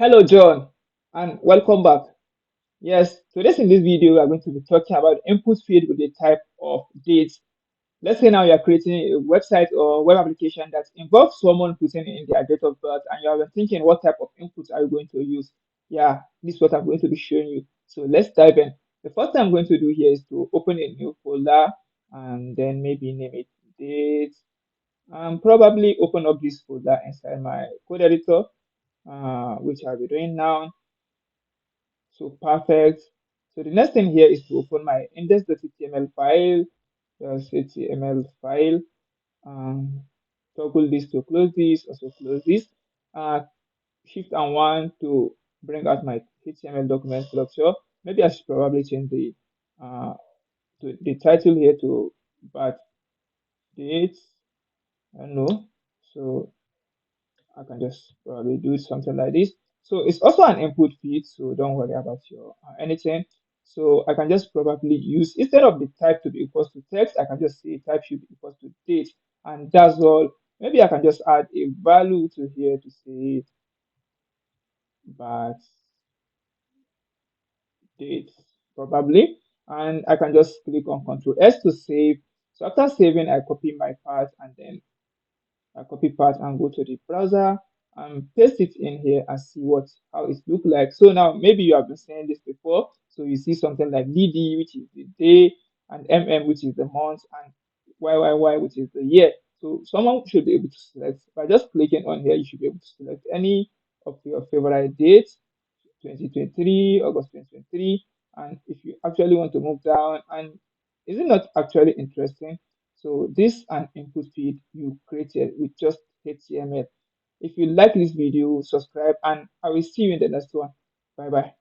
Hello, John, and welcome back. Yes, so this in this video, we are going to be talking about input field with the type of date. Let's say now you are creating a website or web application that involves someone putting in their date of birth, and you have been thinking, what type of input are you going to use? Yeah, this is what I'm going to be showing you. So let's dive in. The first thing I'm going to do here is to open a new folder and then maybe name it date. And probably open up this folder inside my code editor, which I'll be doing now. So perfect. So the next thing here is to open my index.html file. Just HTML file. Um, Toggle this to close this, also close this. Uh, Shift and one to bring out my HTML document structure. Maybe I should probably change uh, the title here to birth dates. I don't know. So I can just probably do something like this. So it's also an input field, so don't worry about your anything. So I can just probably use, instead of the type to be equals to text, I can just say type should be equals to date, and that's all. Maybe I can just add a value to here to say but date probably, and I can just click on Control S to save. So after saving, I copy my part and then I copy part and go to the browser and paste it in here and see what how it look like. So now maybe you have been seeing this before. So you see something like DD, which is the day, and MM, which is the month, and YYY, which is the year. So someone should be able to select by just clicking on here. You should be able to select any of your favorite dates, 2023, August 2023. And if you actually want to move down, and is it not actually interesting? So this an input field you created with just HTML. If you like this video, subscribe, and I will see you in the next one. Bye bye.